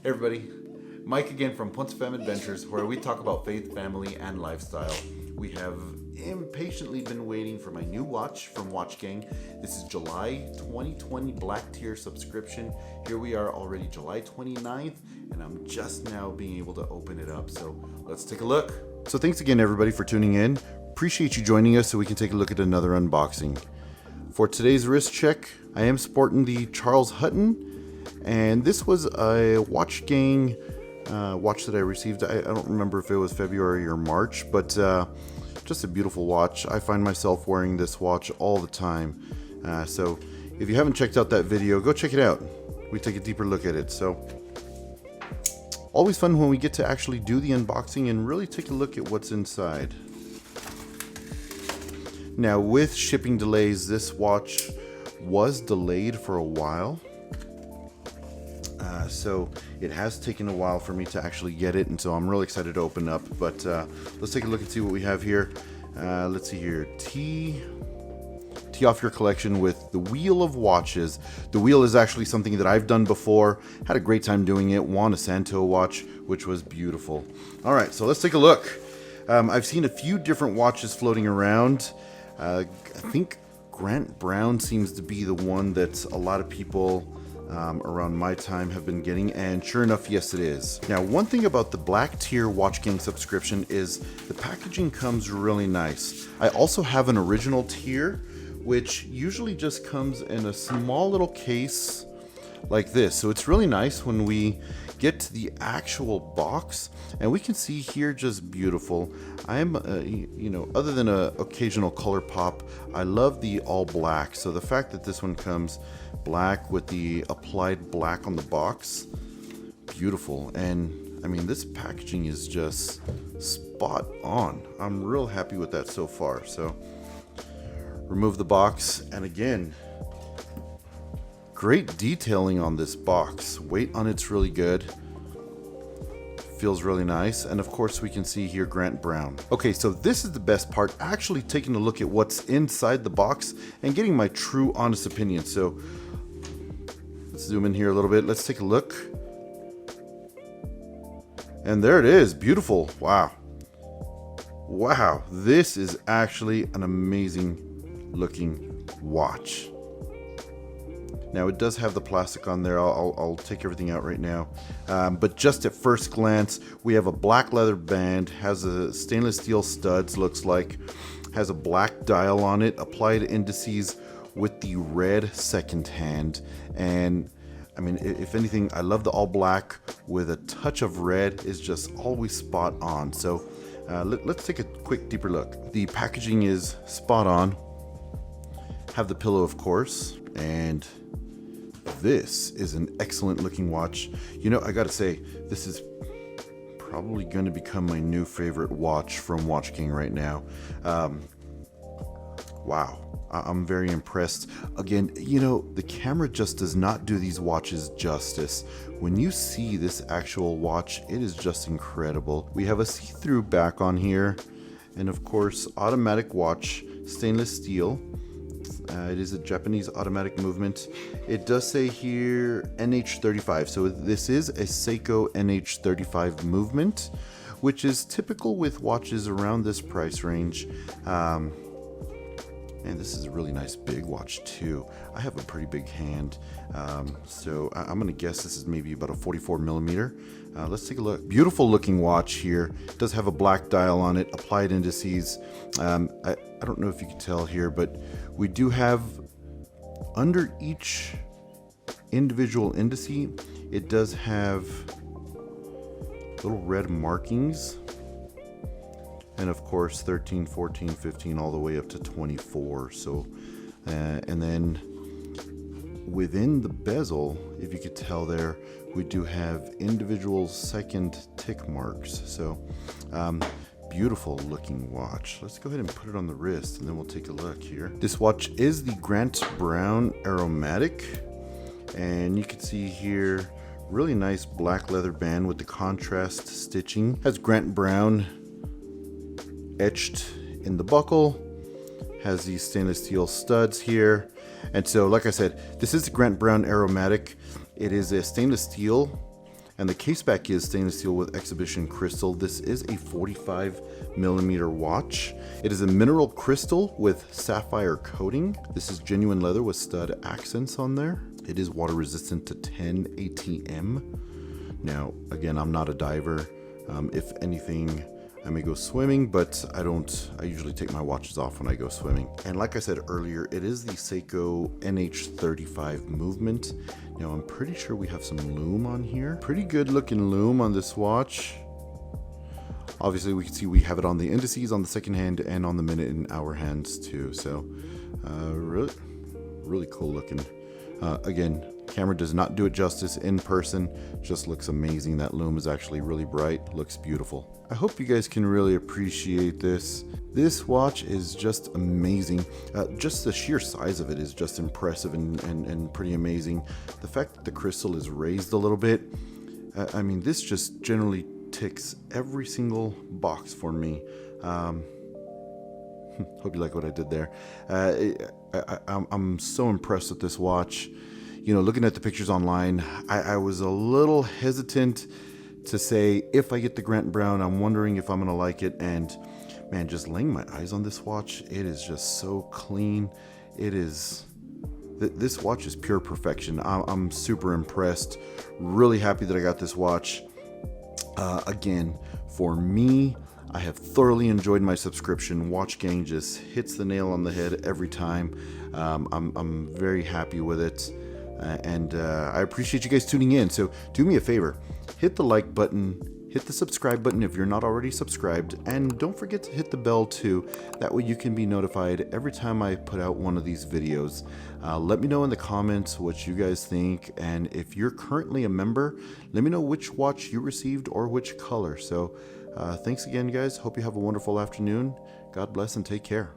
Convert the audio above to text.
Hey everybody, Mike again from Ponce Fam Adventures, where we talk about faith, family, and lifestyle. We have impatiently been waiting for my new watch from Watch Gang. This is July 2020 Black Tier subscription. Here we are already July 29th, and I'm just now being able to open it up. So let's take a look. So thanks again everybody for tuning in. Appreciate you joining us so we can take a look at another unboxing. For today's wrist check, I am sporting the Charles Hutton. And this was a Watch Gang watch that I received. I don't remember if it was February or March, but just a beautiful watch. I find myself wearing this watch all the time. So if you haven't checked out that video, go check it out. We take a deeper look at it. So always fun when we get to actually do the unboxing and really take a look at what's inside. Now with shipping delays, this watch was delayed for a while. So it has taken a while for me to actually get it, and so I'm really excited to open up. But let's take a look and see what we have here. Let's see here. Tee off your collection with the Wheel of Watches. The wheel is actually something that I've done before. Had a great time doing it. Won a Santo watch, which was beautiful. All right, so let's take a look. I've seen a few different watches floating around. I think Grant Brown seems to be the one that a lot of people around my time have been getting, and sure enough, yes it is. Now, one thing about the Black Tier Watch Gang subscription is the packaging comes really nice. I also have an original tier, which usually just comes in a small little case like this. So it's really nice when we get to the actual box, and we can see here just beautiful. I'm, other than a occasional color pop, I love the all black. So the fact that this one comes black with the applied black on the box, beautiful. And I mean, this packaging is just spot on. I'm real happy with that so far. So remove the box, and again, great detailing on this box. Weight on it's really good. Feels really nice. And of course we can see here Grant Brown. Okay, so this is the best part, actually taking a look at what's inside the box and getting my true honest opinion. So let's zoom in here a little bit. Let's take a look. And there it is, beautiful. Wow. Wow, this is actually an amazing looking watch. Now it does have the plastic on there. I'll take everything out right now. But just at first glance, we have a black leather band, has a stainless steel studs, looks like, has a black dial on it, applied indices with the red second hand. And I mean, if anything, I love the all black with a touch of red is just always spot on. So let's take a quick deeper look. The packaging is spot on. Have the pillow, of course, and this is an excellent looking watch. You know, I gotta say, this is probably going to become my new favorite watch from Watch Gang right now. Wow, I'm very impressed. Again, you know, the camera just does not do these watches justice. When you see this actual watch, it is just incredible. We have a see-through back on here, and of course, automatic watch, stainless steel. It is a Japanese automatic movement. It does say here NH35, so this is a Seiko NH35 movement, which is typical with watches around this price range. And this is a really nice big watch too. I have a pretty big hand, so I'm gonna guess this is maybe about a 44 millimeter. Let's take a look. Beautiful looking watch here. It does have a black dial on it, applied indices. I don't know if you can tell here, but we do have under each individual indice, it does have little red markings. And of course 13, 14, 15, all the way up to 24. So, and then within the bezel, if you could tell there, we do have individual second tick marks. So beautiful looking watch. Let's go ahead and put it on the wrist and then we'll take a look here. This watch is the Grant Brown Aromatic, and you can see here really nice black leather band with the contrast stitching. Has Grant Brown etched in the buckle, has these stainless steel studs here. And so like I said, this is the Grant Brown Aromatic. It is a stainless steel, And the case back is stainless steel with exhibition crystal. This is a 45mm watch. It is a mineral crystal with sapphire coating. This is genuine leather with stud accents on there. It is water resistant to 10 ATM. Now, again, I'm not a diver. If anything, I may go swimming, but I usually take my watches off when I go swimming. And like I said earlier, it is the Seiko NH35 movement. Now I'm pretty sure we have some lume on here. Pretty good looking lume on this watch. Obviously we can see we have it on the indices, on the second hand, and on the minute and hour hands too. So really cool looking. Again, camera does not do it justice in person, just looks amazing. That lume is actually really bright, looks beautiful. I hope you guys can really appreciate this. This watch is just amazing. Just the sheer size of it is just impressive and pretty amazing. The fact that the crystal is raised a little bit, I mean, this just generally ticks every single box for me. Hope you like what I did there. I'm so impressed with this watch. You know, looking at the pictures online, I was a little hesitant to say if I get the Grant Brown, I'm wondering if I'm gonna like it. And man, just laying my eyes on this watch, it is just so clean. It is, this watch is pure perfection. I'm super impressed. Really happy that I got this watch. Again, for me, I have thoroughly enjoyed my subscription. Watch Gang just hits the nail on the head every time. I'm very happy with it. And I appreciate you guys tuning in. So do me a favor, hit the like button, hit the subscribe button if you're not already subscribed, and don't forget to hit the bell too. That way you can be notified every time I put out one of these videos. Let me know in the comments what you guys think, and if you're currently a member, let me know which watch you received or which color. So thanks again, guys. Hope you have a wonderful afternoon. God bless and take care.